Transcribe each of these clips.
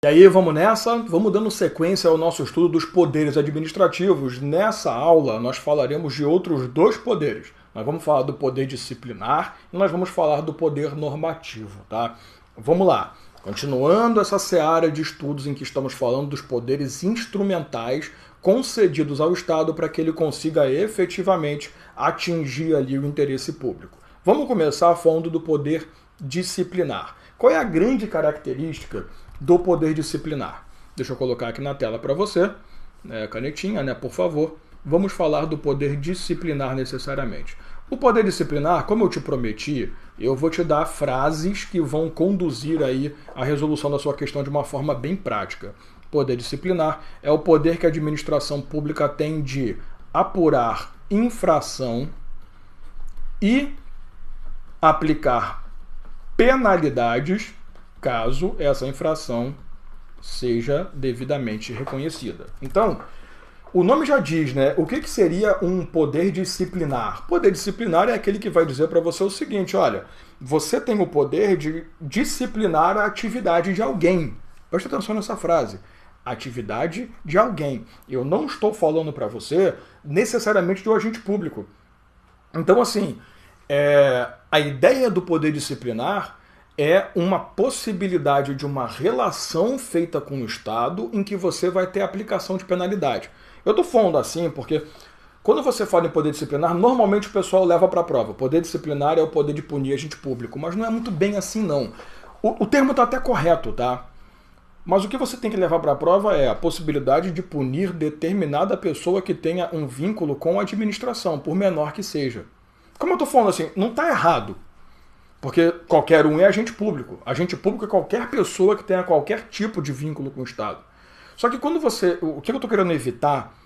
aí, vamos nessa? Vamos dando sequência ao nosso estudo dos poderes administrativos. Nessa aula, nós falaremos de outros dois poderes. Nós vamos falar do poder disciplinar e nós vamos falar do poder normativo, tá? Vamos lá. Continuando essa seara de estudos em que estamos falando dos poderes instrumentais concedidos ao Estado para que ele consiga efetivamente atingir ali o interesse público. Vamos começar falando do poder disciplinar. Qual é a grande característica do poder disciplinar? Deixa eu colocar aqui na tela para você, canetinha, né, por favor. Vamos falar do poder disciplinar necessariamente. O poder disciplinar, como eu te prometi, eu vou te dar frases que vão conduzir aí a resolução da sua questão de uma forma bem prática. Poder disciplinar é o poder que a administração pública tem de apurar infração e aplicar penalidades caso essa infração seja devidamente reconhecida. Então, o nome já diz, né? O que seria um poder disciplinar? Poder disciplinar é aquele que vai dizer para você o seguinte, olha, você tem o poder de disciplinar a atividade de alguém. Preste atenção nessa frase. Atividade de alguém. Eu não estou falando para você necessariamente de um agente público. Então, assim, a ideia do poder disciplinar é uma possibilidade de uma relação feita com o Estado em que você vai ter aplicação de penalidade. Eu estou falando assim porque quando você fala em poder disciplinar, normalmente o pessoal leva para a prova. O poder disciplinar é o poder de punir agente público, mas não é muito bem assim não. O termo está até correto, tá? Mas o que você tem que levar para a prova é a possibilidade de punir determinada pessoa que tenha um vínculo com a administração, por menor que seja. Como eu estou falando assim, não está errado. Porque qualquer um é agente público. Agente público é qualquer pessoa que tenha qualquer tipo de vínculo com o Estado. Só que quando o que eu estou querendo evitar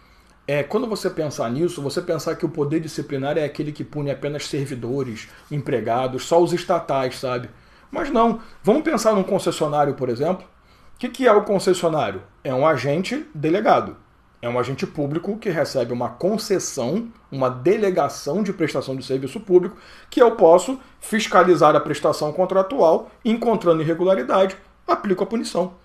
é, quando você pensar nisso, você pensar que o poder disciplinar é aquele que pune apenas servidores, empregados, só os estatais, sabe? Mas não. Vamos pensar num concessionário, por exemplo. O que é o concessionário? É um agente delegado. É um agente público que recebe uma concessão, uma delegação de prestação de serviço público, que eu posso fiscalizar a prestação contratual, encontrando irregularidade, aplico a punição.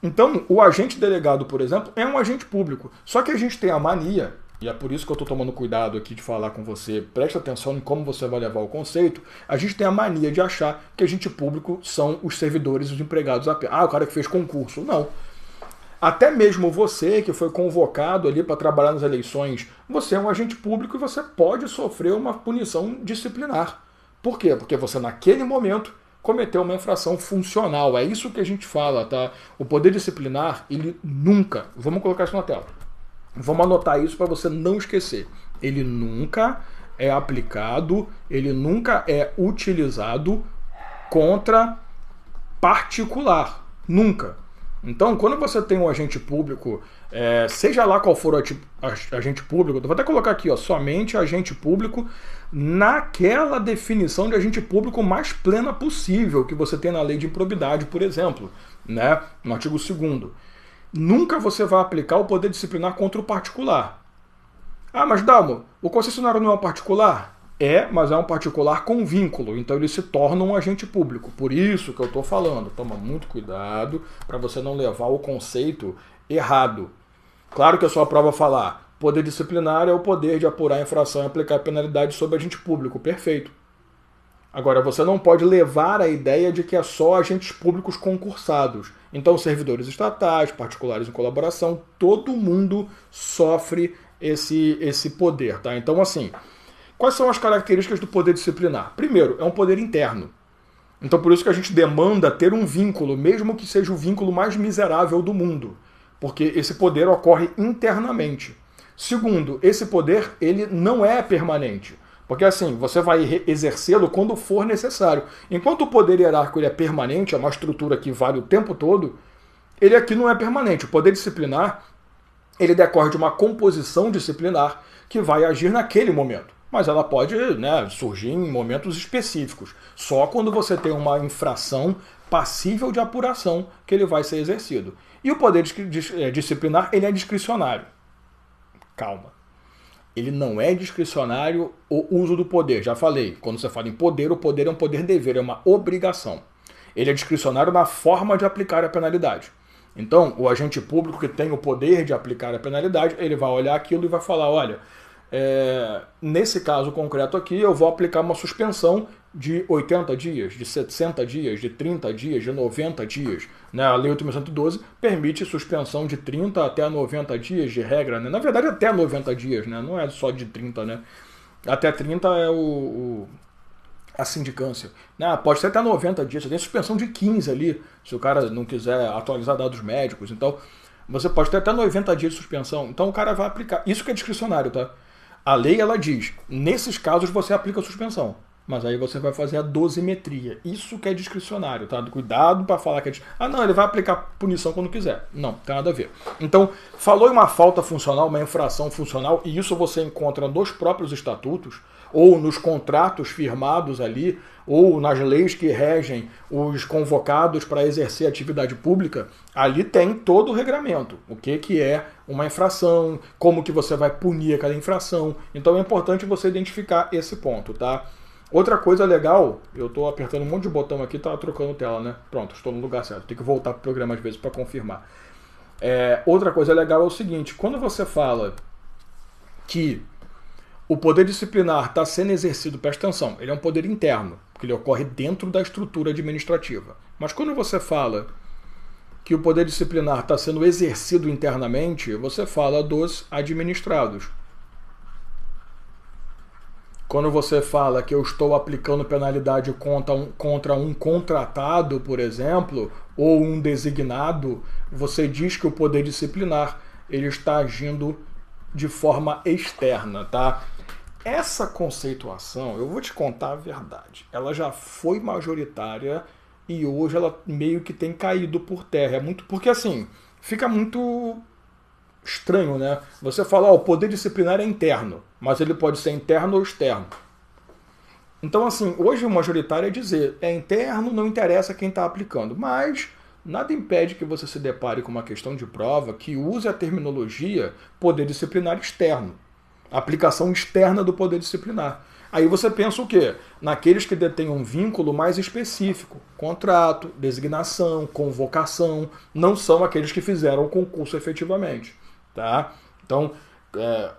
Então, o agente delegado, por exemplo, é um agente público. Só que a gente tem a mania, e é por isso que eu estou tomando cuidado aqui de falar com você, preste atenção em como você vai levar o conceito, a gente tem a mania de achar que agente público são os servidores e os empregados apenas. Ah, o cara que fez concurso. Não. Até mesmo você que foi convocado ali para trabalhar nas eleições, você é um agente público e você pode sofrer uma punição disciplinar. Por quê? Porque você naquele momento cometeu uma infração funcional. É isso que a gente fala, tá? O poder disciplinar, ele nunca, vamos colocar isso na tela, vamos anotar isso para você não esquecer, ele nunca é aplicado, ele nunca é utilizado contra particular. Nunca. Então, quando você tem um agente público, seja lá qual for o agente público, eu vou até colocar aqui, ó, somente agente público naquela definição de agente público mais plena possível que você tem na lei de improbidade, por exemplo, né, no artigo 2º. Nunca você vai aplicar o poder disciplinar contra o particular. Ah, mas Dalmo, o concessionário não é um particular? É, mas é um particular com vínculo, então ele se torna um agente público. Por isso que eu estou falando, toma muito cuidado para você não levar o conceito errado. Claro que a sua prova falar, poder disciplinar é o poder de apurar a infração e aplicar penalidade sobre agente público, perfeito. Agora, você não pode levar a ideia de que é só agentes públicos concursados. Então, servidores estatais, particulares em colaboração, todo mundo sofre esse poder, tá? Então, assim, quais são as características do poder disciplinar? Primeiro, é um poder interno. Então por isso que a gente demanda ter um vínculo, mesmo que seja o vínculo mais miserável do mundo. Porque esse poder ocorre internamente. Segundo, esse poder ele não é permanente. Porque assim, você vai exercê-lo quando for necessário. Enquanto o poder hierárquico ele é permanente, é uma estrutura que vale o tempo todo, ele aqui não é permanente. O poder disciplinar, ele decorre de uma composição disciplinar que vai agir naquele momento. Mas ela pode, né, surgir em momentos específicos. Só quando você tem uma infração passível de apuração que ele vai ser exercido. E o poder disciplinar, ele é discricionário. Calma. Ele não é discricionário o uso do poder. Já falei, quando você fala em poder, o poder é um poder-dever, é uma obrigação. Ele é discricionário na forma de aplicar a penalidade. Então, o agente público que tem o poder de aplicar a penalidade, ele vai olhar aquilo e vai falar, olha, nesse caso concreto aqui, eu vou aplicar uma suspensão de 80 dias, de 60 dias, de 30 dias, de 90 dias. Né? A Lei 8.112 permite suspensão de 30 até 90 dias de regra. Né? Na verdade, até 90 dias, né? Não é só de 30, né? Até 30 é a sindicância. Né? Pode ser até 90 dias, você tem suspensão de 15 ali, se o cara não quiser atualizar dados médicos. Então, você pode ter até 90 dias de suspensão. Então, o cara vai aplicar. Isso que é discricionário, tá? A lei, ela diz, nesses casos você aplica a suspensão. Mas aí você vai fazer a dosimetria. Isso que é discricionário, tá? Cuidado para falar que é... não, ele vai aplicar punição quando quiser. Não, tem nada a ver. Então, falou em uma falta funcional, uma infração funcional, e isso você encontra nos próprios estatutos, ou nos contratos firmados ali, ou nas leis que regem os convocados para exercer atividade pública, ali tem todo o regramento. O que é uma infração, como que você vai punir aquela infração. Então é importante você identificar esse ponto, tá? Outra coisa legal, eu estou apertando um monte de botão aqui, tá trocando tela, né? Pronto, estou no lugar certo. Tem que voltar para o programa às vezes para confirmar. Outra coisa legal é o seguinte, quando você fala que o poder disciplinar está sendo exercido, presta atenção, ele é um poder interno, porque ele ocorre dentro da estrutura administrativa. Mas quando você fala que o poder disciplinar está sendo exercido internamente, você fala dos administrados. Quando você fala que eu estou aplicando penalidade contra um contratado, por exemplo, ou um designado, você diz que o poder disciplinar ele está agindo de forma externa, tá? Essa conceituação, eu vou te contar a verdade, ela já foi majoritária e hoje ela meio que tem caído por terra. Porque assim, fica muito estranho, né? Você fala, o poder disciplinar é interno, mas ele pode ser interno ou externo. Então, assim, hoje o majoritário é dizer, é interno, não interessa quem está aplicando, mas nada impede que você se depare com uma questão de prova que use a terminologia poder disciplinar externo, aplicação externa do poder disciplinar. Aí você pensa o quê? Naqueles que detêm um vínculo mais específico, contrato, designação, convocação, não são aqueles que fizeram o concurso efetivamente. Tá? Então,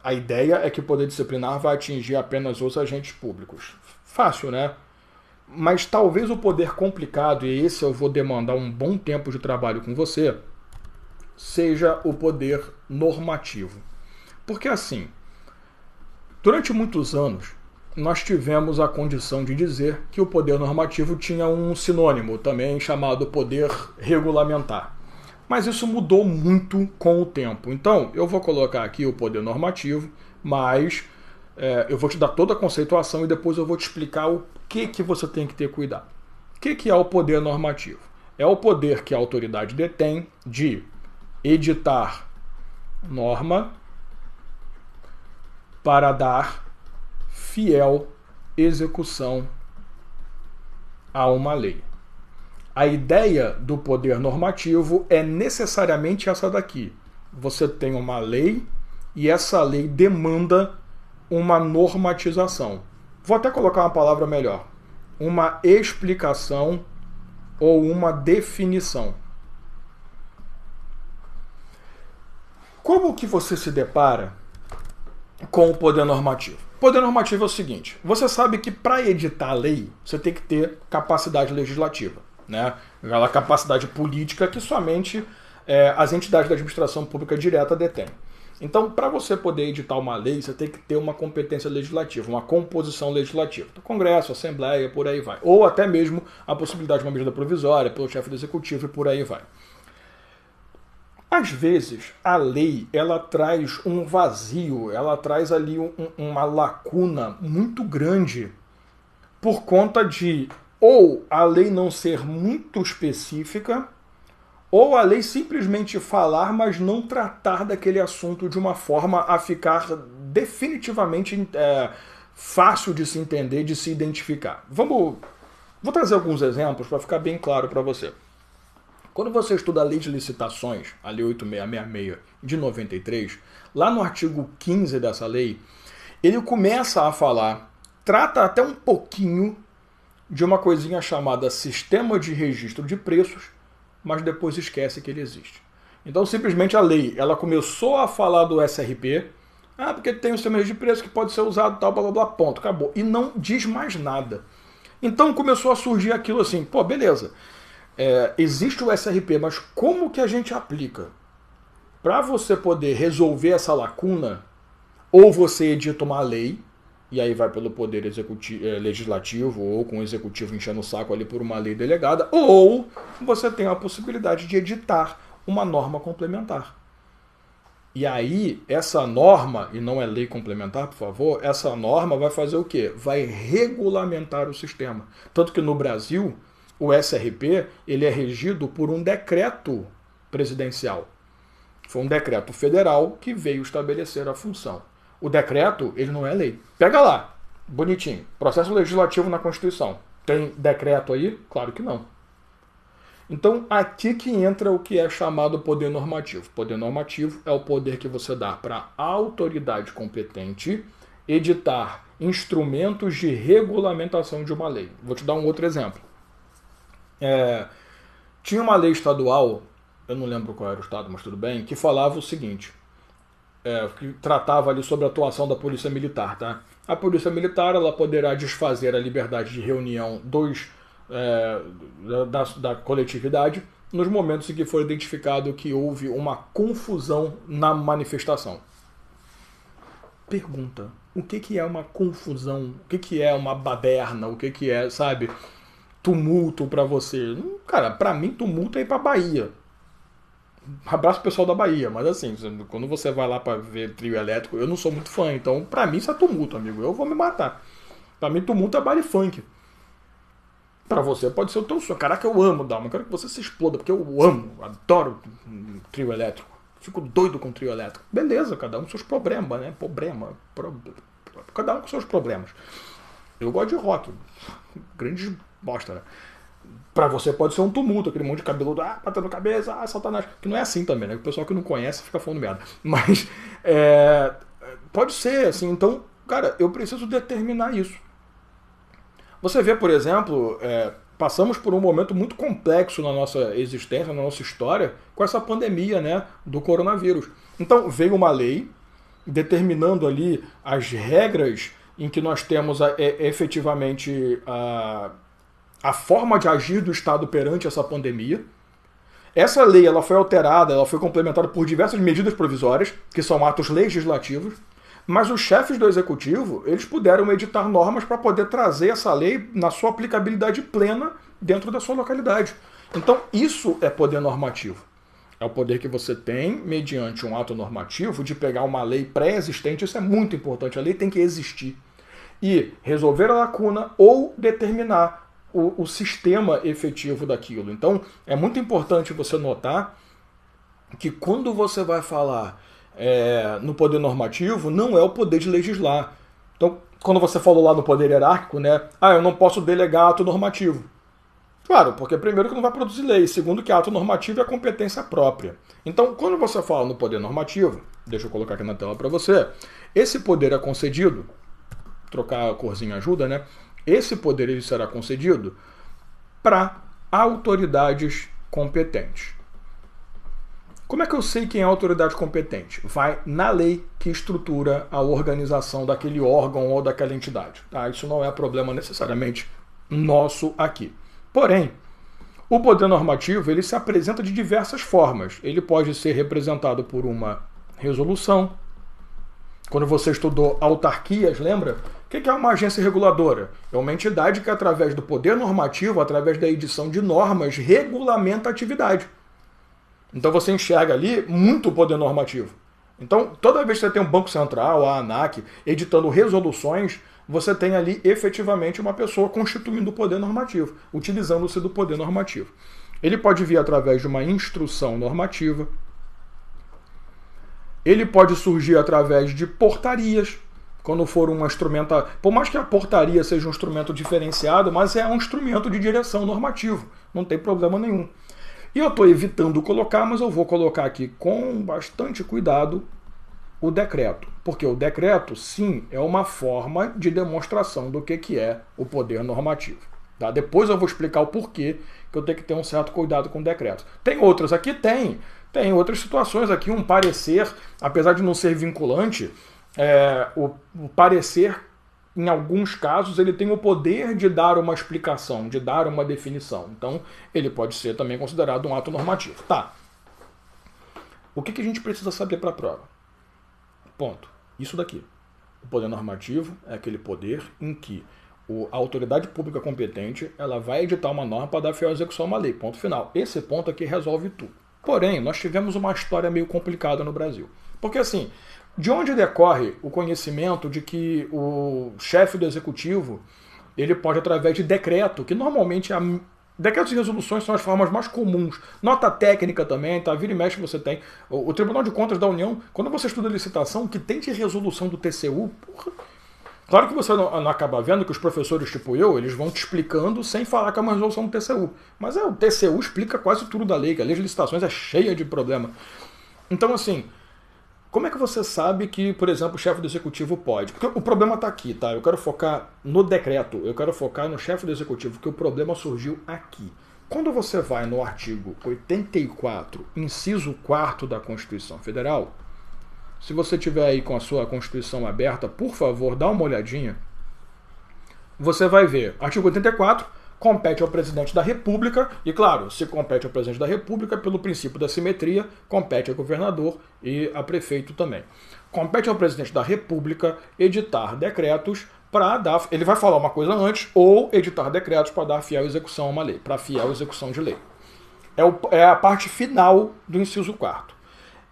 a ideia é que o poder disciplinar vai atingir apenas os agentes públicos. Fácil, né? Mas talvez o poder complicado, e esse eu vou demandar um bom tempo de trabalho com você, seja o poder normativo. Porque assim, durante muitos anos, nós tivemos a condição de dizer que o poder normativo tinha um sinônimo, também chamado poder regulamentar. Mas isso mudou muito com o tempo. Então, eu vou colocar aqui o poder normativo, mas eu vou te dar toda a conceituação e depois eu vou te explicar o que você tem que ter cuidado. O que é o poder normativo? É o poder que a autoridade detém de editar norma para dar fiel execução a uma lei. A ideia do poder normativo é necessariamente essa daqui. Você tem uma lei e essa lei demanda uma normatização. Vou até colocar uma palavra melhor. Uma explicação ou uma definição. Como que você se depara com o poder normativo? O poder normativo é o seguinte, você sabe que para editar a lei, você tem que ter capacidade legislativa. Né? Aquela capacidade política que somente as entidades da administração pública direta detêm. Então, para você poder editar uma lei, você tem que ter uma competência legislativa, uma composição legislativa. Do Congresso, Assembleia, por aí vai. Ou até mesmo a possibilidade de uma medida provisória pelo chefe do Executivo e por aí vai. Às vezes, a lei ela traz um vazio, ela traz ali uma lacuna muito grande por conta de ou a lei não ser muito específica, ou a lei simplesmente falar, mas não tratar daquele assunto de uma forma a ficar definitivamente fácil de se entender, de se identificar. Vou trazer alguns exemplos para ficar bem claro para você. Quando você estuda a Lei de Licitações, a Lei 8666 de 93, lá no artigo 15 dessa lei, ele começa a falar, trata até um pouquinho de uma coisinha chamada Sistema de Registro de Preços, mas depois esquece que ele existe. Então, simplesmente a lei, ela começou a falar do SRP, porque tem o sistema de preço que pode ser usado, tal, blá, blá, blá, ponto, acabou. E não diz mais nada. Então começou a surgir aquilo assim, pô, beleza, existe o SRP, mas como que a gente aplica? Para você poder resolver essa lacuna, ou você edita uma lei, e aí vai pelo poder legislativo, ou com o executivo enchendo o saco ali por uma lei delegada, ou você tem a possibilidade de editar uma norma complementar. E aí, essa norma, e não é lei complementar, por favor, essa norma vai fazer o quê? Vai regulamentar o sistema. Tanto que no Brasil, o SRP ele é regido por um decreto presidencial. Foi um decreto federal que veio estabelecer a função. O decreto, ele não é lei. Pega lá, bonitinho, processo legislativo na Constituição. Tem decreto aí? Claro que não. Então, aqui que entra o que é chamado poder normativo. Poder normativo é o poder que você dá para a autoridade competente editar instrumentos de regulamentação de uma lei. Vou te dar um outro exemplo. Tinha uma lei estadual, eu não lembro qual era o estado, mas tudo bem, que falava o seguinte, que tratava ali sobre a atuação da polícia militar. Tá? A polícia militar ela poderá desfazer a liberdade de reunião da coletividade nos momentos em que for identificado que houve uma confusão na manifestação. Pergunta, o que é uma confusão? O que é uma baderna? O que é, sabe, tumulto pra você? Cara, pra mim tumulto é ir pra Bahia. Abraço pessoal da Bahia, mas assim, quando você vai lá pra ver trio elétrico, eu não sou muito fã, então pra mim isso é tumulto, amigo, eu vou me matar. Pra mim tumulto é baile funk. Pra você pode ser o teu sonho. Caraca, eu amo Dalma, eu quero que você se exploda, porque eu amo, adoro trio elétrico. Fico doido com trio elétrico. Beleza, cada um com seus problemas, né? Cada um com seus problemas. Eu gosto de rock. Grande bosta, né? Pra você pode ser um tumulto, aquele monte de cabeludo, batendo cabeça, satanás. Que não é assim também, né? O pessoal que não conhece fica falando merda. Mas, pode ser, assim. Então, cara, eu preciso determinar isso. Você vê, por exemplo, passamos por um momento muito complexo na nossa existência, na nossa história, com essa pandemia, né, do coronavírus. Então, veio uma lei determinando ali as regras em que nós temos efetivamente a forma de agir do Estado perante essa pandemia. Essa lei ela foi alterada, ela foi complementada por diversas medidas provisórias, que são atos legislativos, mas os chefes do executivo, eles puderam editar normas para poder trazer essa lei na sua aplicabilidade plena dentro da sua localidade. Então, isso é poder normativo. É o poder que você tem, mediante um ato normativo, de pegar uma lei pré-existente, isso é muito importante, a lei tem que existir, e resolver a lacuna ou determinar o sistema efetivo daquilo. Então, é muito importante você notar que quando você vai falar no poder normativo, não é o poder de legislar. Então, quando você falou lá no poder hierárquico, né? Eu não posso delegar ato normativo. Claro, porque primeiro que não vai produzir lei, segundo que ato normativo é competência própria. Então, quando você fala no poder normativo, deixa eu colocar aqui na tela para você, esse poder é concedido, trocar a corzinha ajuda, né? Esse poder ele será concedido para autoridades competentes. Como é que eu sei quem é a autoridade competente? Vai na lei que estrutura a organização daquele órgão ou daquela entidade. Tá? Isso não é problema necessariamente nosso aqui. Porém, o poder normativo ele se apresenta de diversas formas. Ele pode ser representado por uma resolução. Quando você estudou autarquias, lembra? O que é uma agência reguladora? É uma entidade que, através do poder normativo, através da edição de normas, regulamenta a atividade. Então você enxerga ali muito poder normativo. Então, toda vez que você tem um Banco Central, a ANAC, editando resoluções, você tem ali efetivamente uma pessoa constituindo o poder normativo, utilizando-se do poder normativo. Ele pode vir através de uma instrução normativa, ele pode surgir através de portarias, quando for um instrumento... Por mais que a portaria seja um instrumento diferenciado, mas é um instrumento de direção normativo, não tem problema nenhum. E eu estou evitando colocar, mas eu vou colocar aqui com bastante cuidado o decreto. Porque o decreto, sim, é uma forma de demonstração do que é o poder normativo. Tá? Depois eu vou explicar o porquê que eu tenho que ter um certo cuidado com decretos. Tem outras aqui? Tem outras situações aqui, um parecer, apesar de não ser vinculante, o parecer, em alguns casos, ele tem o poder de dar uma explicação, de dar uma definição. Então, ele pode ser também considerado um ato normativo. Tá. O que a gente precisa saber para a prova? Ponto. Isso daqui. O poder normativo é aquele poder em que a autoridade pública competente ela vai editar uma norma para dar fiel execução a uma lei. Ponto final. Esse ponto aqui resolve tudo. Porém, nós tivemos uma história meio complicada no Brasil. Porque assim, de onde decorre o conhecimento de que o chefe do executivo ele pode, através de decreto, que normalmente decretos e resoluções são as formas mais comuns. Nota técnica também, tá? Vira e mexe você tem. O Tribunal de Contas da União, quando você estuda licitação, o que tem de resolução do TCU, porra. Claro que você não acaba vendo que os professores tipo eu, eles vão te explicando sem falar que é uma resolução do TCU. Mas o TCU explica quase tudo da lei, que a lei de licitações é cheia de problema. Então, assim, como é que você sabe que, por exemplo, o chefe do executivo pode? Porque o problema está aqui, tá? Eu quero focar no decreto, eu quero focar no chefe do executivo, porque o problema surgiu aqui. Quando você vai no artigo 84, inciso 4º da Constituição Federal, se você tiver aí com a sua Constituição aberta, por favor, dá uma olhadinha. Você vai ver, artigo 84, compete ao presidente da República, e claro, se compete ao presidente da República, pelo princípio da simetria, compete ao governador e a prefeito também. Compete ao presidente da República editar decretos para dar... Ele vai falar uma coisa antes, ou editar decretos para dar fiel execução a uma lei, para fiel execução de lei. É a parte final do inciso 4º.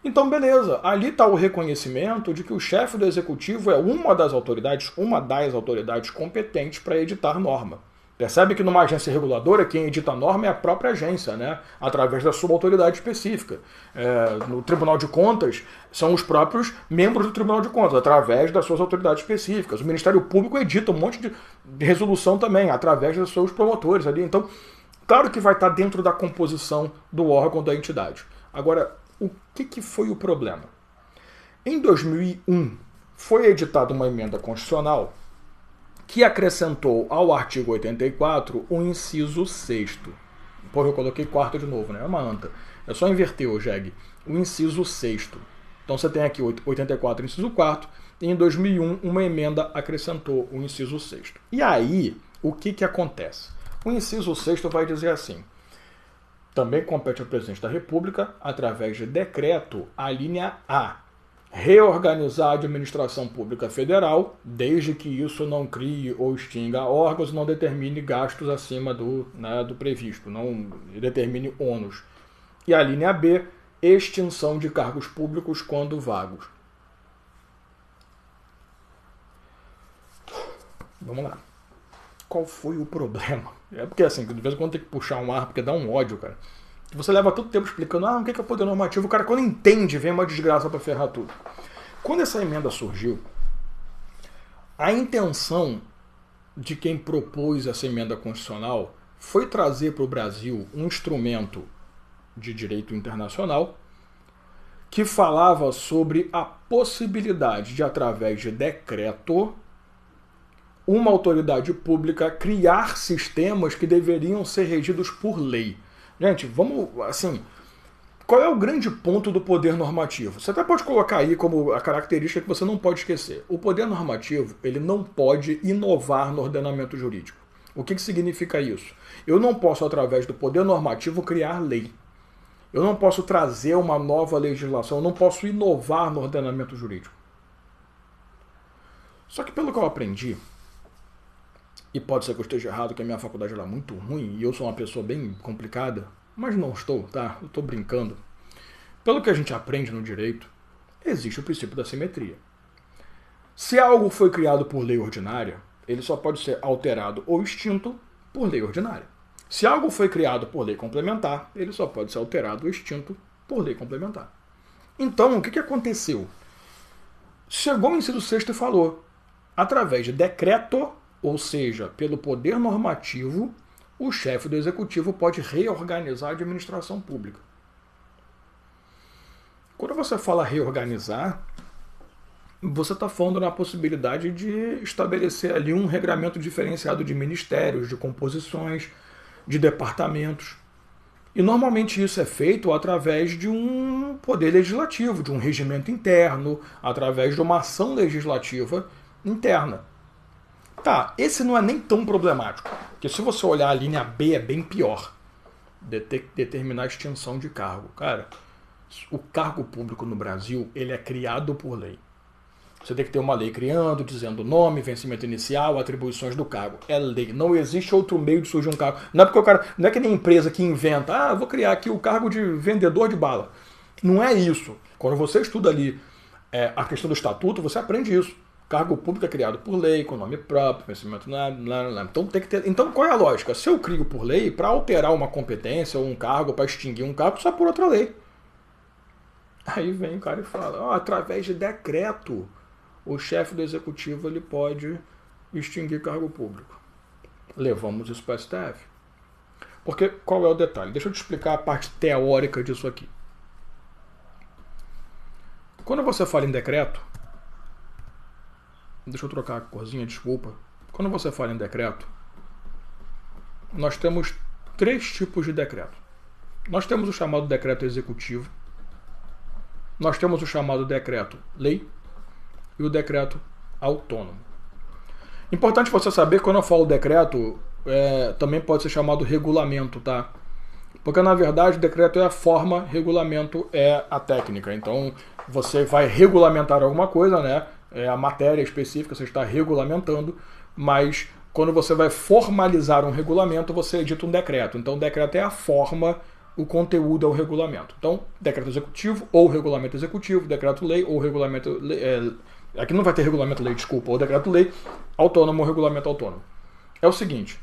Então, beleza, ali está o reconhecimento de que o chefe do executivo é uma das autoridades competentes para editar norma. Percebe que numa agência reguladora, quem edita a norma é a própria agência, né? Através da sua autoridade específica. No Tribunal de Contas, são os próprios membros do Tribunal de Contas, através das suas autoridades específicas. O Ministério Público edita um monte de resolução também, através dos seus promotores ali. Então, claro que vai estar dentro da composição do órgão da entidade. Agora, o que foi o problema? Em 2001, foi editada uma emenda constitucional que acrescentou ao artigo 84 o inciso 6º. Porra, eu coloquei 4º de novo, né? É uma anta. É só inverter o jegue. O inciso 6º. Então você tem aqui 84, inciso 4º, e em 2001 uma emenda acrescentou o inciso 6º. E aí, o que acontece? O inciso 6º vai dizer assim: também compete ao presidente da República, através de decreto, a linha A, reorganizar a administração pública federal, desde que isso não crie ou extinga órgãos e não determine gastos acima do previsto, não determine ônus. E a linha B, extinção de cargos públicos quando vagos. Vamos lá. Qual foi o problema? É porque assim, de vez em quando tem que puxar um ar, porque dá um ódio, cara. Você leva todo tempo explicando, o que é o poder normativo, o cara quando entende, vem uma desgraça para ferrar tudo. Quando essa emenda surgiu, a intenção de quem propôs essa emenda constitucional foi trazer para o Brasil um instrumento de direito internacional que falava sobre a possibilidade de, através de decreto, uma autoridade pública criar sistemas que deveriam ser regidos por lei. Gente, vamos, assim, qual é o grande ponto do poder normativo? Você até pode colocar aí como a característica que você não pode esquecer. O poder normativo, ele não pode inovar no ordenamento jurídico. O que significa isso? Eu não posso, através do poder normativo, criar lei. Eu não posso trazer uma nova legislação, eu não posso inovar no ordenamento jurídico. Só que pelo que eu aprendi, e pode ser que eu esteja errado, que a minha faculdade era muito ruim e eu sou uma pessoa bem complicada, mas não estou, tá? Eu estou brincando. Pelo que a gente aprende no direito, existe o princípio da simetria. Se algo foi criado por lei ordinária, ele só pode ser alterado ou extinto por lei ordinária. Se algo foi criado por lei complementar, ele só pode ser alterado ou extinto por lei complementar. Então, o que aconteceu? Chegou o inciso 6º e falou, através de decreto, ou seja, pelo poder normativo, o chefe do executivo pode reorganizar a administração pública. Quando você fala reorganizar, você está falando na possibilidade de estabelecer ali um regramento diferenciado de ministérios, de composições, de departamentos. E normalmente isso é feito através de um poder legislativo, de um regimento interno, através de uma ação legislativa interna. Tá, esse não é nem tão problemático, porque se você olhar a linha B é bem pior. Determinar a extinção de cargo. Cara, o cargo público no Brasil, ele é criado por lei. Você tem que ter uma lei criando, dizendo nome, vencimento inicial, atribuições do cargo. É lei. Não existe outro meio de surgir um cargo. Não é porque o cara. Não é que nem empresa que inventa, vou criar aqui o cargo de vendedor de bala. Não é isso. Quando você estuda ali a questão do estatuto, você aprende isso. Cargo público é criado por lei, com nome próprio, vencimento. Então tem que ter. Então qual é a lógica? Se eu crio por lei, para alterar uma competência ou um cargo, para extinguir um cargo, só por outra lei. Aí vem o cara e fala, através de decreto, o chefe do executivo ele pode extinguir cargo público. Levamos isso para o STF. Porque qual é o detalhe? Deixa eu te explicar a parte teórica disso aqui. Quando você fala em decreto, deixa eu trocar a corzinha, desculpa. Quando você fala em decreto, nós temos 3 tipos de decreto. Nós temos o chamado decreto executivo, nós temos o chamado decreto-lei e o decreto autônomo. Importante você saber que quando eu falo decreto, também pode ser chamado regulamento, tá? Porque na verdade decreto é a forma, regulamento é a técnica. Então você vai regulamentar alguma coisa, né? É a matéria específica, você está regulamentando, mas quando você vai formalizar um regulamento, você edita um decreto. Então o decreto é a forma, o conteúdo é o regulamento. Então, decreto executivo ou regulamento executivo, decreto-lei ou regulamento... aqui não vai ter regulamento-lei, desculpa, ou decreto-lei, autônomo ou regulamento autônomo. É o seguinte,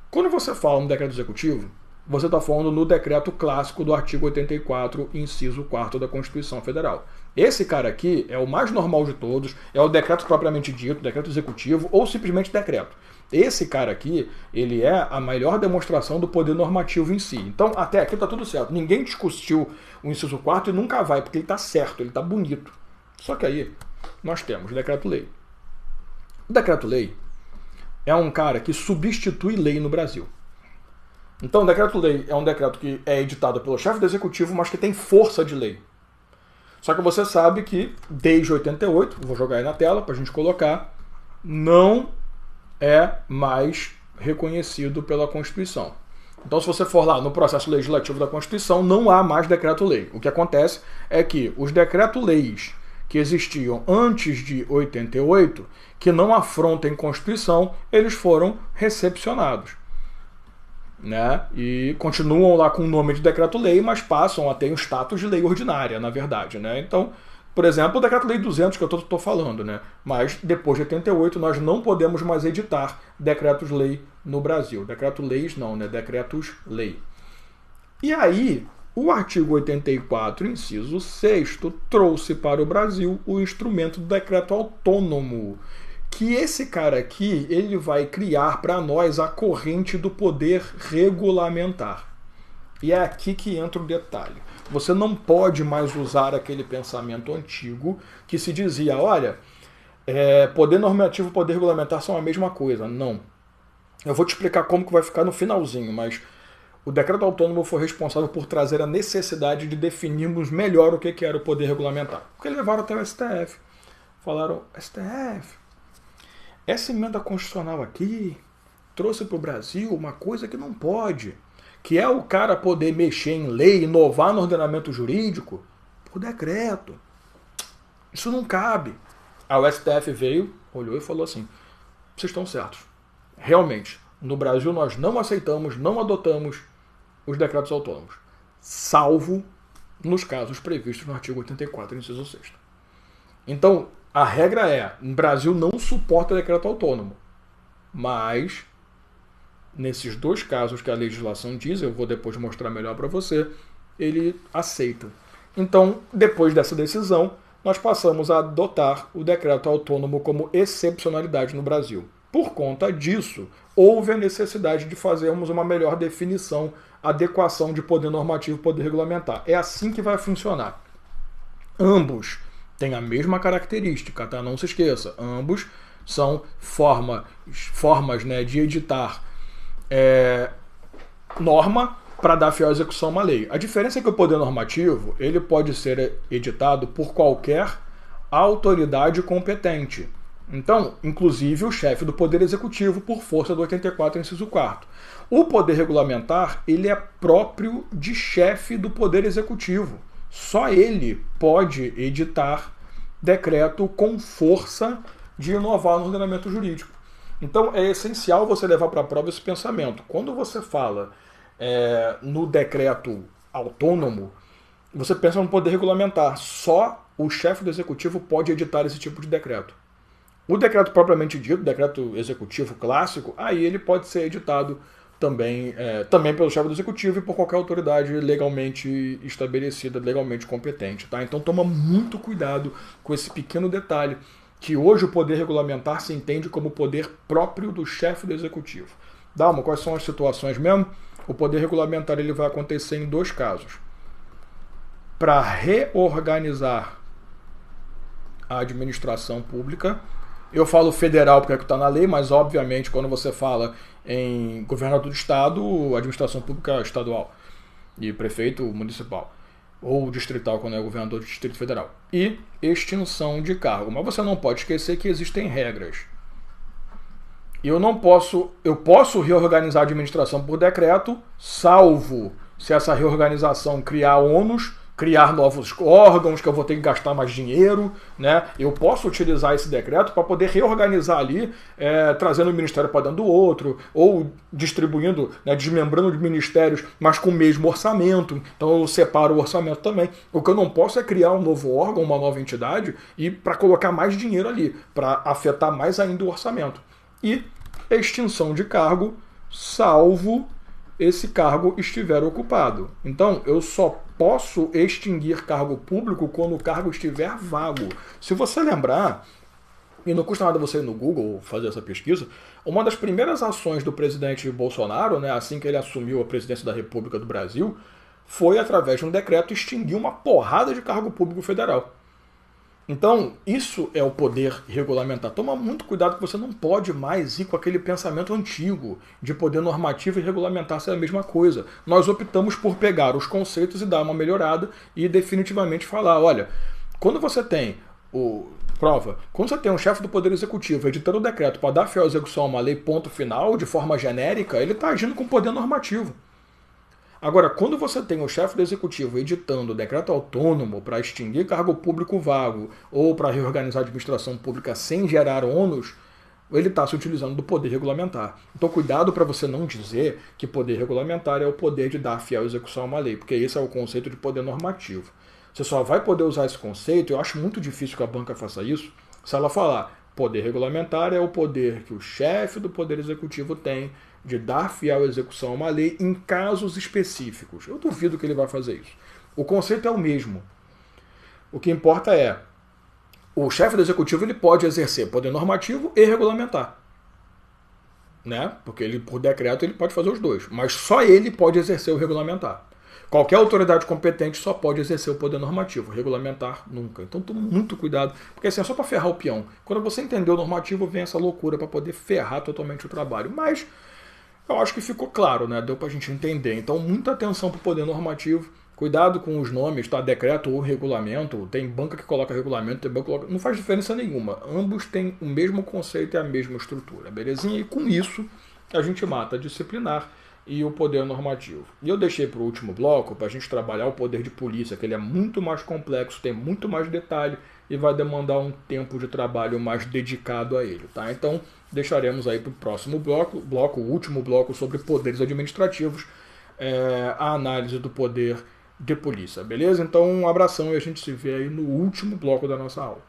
quando você fala no decreto executivo, você está falando no decreto clássico do artigo 84, inciso 4 da Constituição Federal. Esse cara aqui é o mais normal de todos, é o decreto propriamente dito, decreto executivo ou simplesmente decreto. Esse cara aqui, ele é a melhor demonstração do poder normativo em si. Então, até aqui está tudo certo. Ninguém discutiu o inciso 4 e nunca vai, porque ele está certo, ele está bonito. Só que aí, nós temos o decreto-lei. O decreto-lei é um cara que substitui lei no Brasil. Então, o decreto-lei é um decreto que é editado pelo chefe do executivo, mas que tem força de lei. Só que você sabe que, desde 88, vou jogar aí na tela para a gente colocar, não é mais reconhecido pela Constituição. Então, se você for lá no processo legislativo da Constituição, não há mais decreto-lei. O que acontece é que os decreto-leis que existiam antes de 88, que não afrontem Constituição, eles foram recepcionados. Né? E continuam lá com o nome de decreto-lei, mas passam a ter o status de lei ordinária, na verdade. Né? Então, por exemplo, o decreto-lei 200 que eu estou falando, né? Mas depois de 88 nós não podemos mais editar decretos-lei no Brasil. Decreto-leis não, né? Decretos-lei. E aí, o artigo 84, inciso 6º, trouxe para o Brasil o instrumento do decreto autônomo, que esse cara aqui, ele vai criar para nós a corrente do poder regulamentar. E é aqui que entra o detalhe. Você não pode mais usar aquele pensamento antigo que se dizia, olha, poder normativo e poder regulamentar são a mesma coisa. Não. Eu vou te explicar como que vai ficar no finalzinho, mas o decreto autônomo foi responsável por trazer a necessidade de definirmos melhor o que era o poder regulamentar. Porque levaram até o STF. Falaram, STF, essa emenda constitucional aqui trouxe para o Brasil uma coisa que não pode, que é o cara poder mexer em lei, inovar no ordenamento jurídico por decreto. Isso não cabe. A STF veio, olhou e falou assim, vocês estão certos. Realmente, no Brasil nós não aceitamos, não adotamos os decretos autônomos, salvo nos casos previstos no artigo 84, inciso 6º. Então, a regra é, o Brasil não suporta decreto autônomo, mas nesses 2 casos que a legislação diz, eu vou depois mostrar melhor para você, ele aceita. Então, depois dessa decisão, nós passamos a adotar o decreto autônomo como excepcionalidade no Brasil. Por conta disso, houve a necessidade de fazermos uma melhor definição, adequação de poder normativo e poder regulamentar. É assim que vai funcionar. Ambos Tem a mesma característica, tá? Não se esqueça, ambos são formas, né, de editar norma para dar fiel execução a uma lei. A diferença é que o poder normativo ele pode ser editado por qualquer autoridade competente. Então, inclusive o chefe do Poder Executivo, por força do 84, inciso 4º. O poder regulamentar ele é próprio de chefe do Poder Executivo. Só ele pode editar decreto com força de inovar no ordenamento jurídico. Então é essencial você levar para a prova esse pensamento. Quando você fala no decreto autônomo, você pensa no poder regulamentar. Só o chefe do executivo pode editar esse tipo de decreto. O decreto propriamente dito, o decreto executivo clássico, aí ele pode ser editado também pelo chefe do executivo e por qualquer autoridade legalmente estabelecida, legalmente competente. Tá? Então toma muito cuidado com esse pequeno detalhe, que hoje o poder regulamentar se entende como poder próprio do chefe do executivo. Dalma, quais são as situações mesmo? O poder regulamentar ele vai acontecer em 2 casos. Para reorganizar a administração pública. Eu falo federal porque é que está na lei, mas obviamente quando você fala em governador do estado, administração pública estadual e prefeito municipal, ou distrital quando é governador do Distrito Federal. E extinção de cargo. Mas você não pode esquecer que existem regras. Eu posso reorganizar a administração por decreto, salvo se essa reorganização criar ônus, criar novos órgãos, que eu vou ter que gastar mais dinheiro, né? Eu posso utilizar esse decreto para poder reorganizar ali, trazendo o ministério para dentro do outro, ou distribuindo, né, desmembrando os ministérios, mas com o mesmo orçamento. Então eu separo o orçamento também. O que eu não posso é criar um novo órgão, uma nova entidade, e para colocar mais dinheiro ali, para afetar mais ainda o orçamento. E extinção de cargo, salvo esse cargo estiver ocupado. Então, eu só posso extinguir cargo público quando o cargo estiver vago. Se você lembrar, e não custa nada você ir no Google fazer essa pesquisa, uma das primeiras ações do presidente Bolsonaro, né, assim que ele assumiu a presidência da República do Brasil, foi, através de um decreto, extinguir uma porrada de cargo público federal. Então, isso é o poder regulamentar. Toma muito cuidado que você não pode mais ir com aquele pensamento antigo de poder normativo e regulamentar ser a mesma coisa. Nós optamos por pegar os conceitos e dar uma melhorada e definitivamente falar, olha, quando você tem quando você tem um chefe do Poder Executivo editando o decreto para dar fiel execução a uma lei ponto final, de forma genérica, ele está agindo com poder normativo. Agora, quando você tem o chefe do executivo editando o decreto autônomo para extinguir cargo público vago ou para reorganizar a administração pública sem gerar ônus, ele está se utilizando do poder regulamentar. Então, cuidado para você não dizer que poder regulamentar é o poder de dar fiel execução a uma lei, porque esse é o conceito de poder normativo. Você só vai poder usar esse conceito, eu acho muito difícil que a banca faça isso, se ela falar poder regulamentar é o poder que o chefe do Poder Executivo tem de dar fiel execução a uma lei em casos específicos. Eu duvido que ele vai fazer isso. O conceito é o mesmo. O que importa é, o chefe do executivo ele pode exercer poder normativo e regulamentar. Né? Porque ele, por decreto ele pode fazer os dois. Mas só ele pode exercer o regulamentar. Qualquer autoridade competente só pode exercer o poder normativo, regulamentar nunca. Então tome muito cuidado, porque assim é só para ferrar o peão. Quando você entender o normativo, vem essa loucura para poder ferrar totalmente o trabalho. Mas eu acho que ficou claro, né? Deu para a gente entender. Então muita atenção para o poder normativo. Cuidado com os nomes, tá? Decreto ou regulamento. Tem banca que coloca regulamento, tem banca que coloca... Não faz diferença nenhuma. Ambos têm o mesmo conceito e a mesma estrutura, belezinha? E com isso a gente mata a disciplinar e o poder normativo. E eu deixei para o último bloco para a gente trabalhar o poder de polícia, que ele é muito mais complexo, tem muito mais detalhe e vai demandar um tempo de trabalho mais dedicado a ele, tá? Então deixaremos aí para o próximo bloco, o último bloco sobre poderes administrativos, a análise do poder de polícia, beleza? Então um abração e a gente se vê aí no último bloco da nossa aula.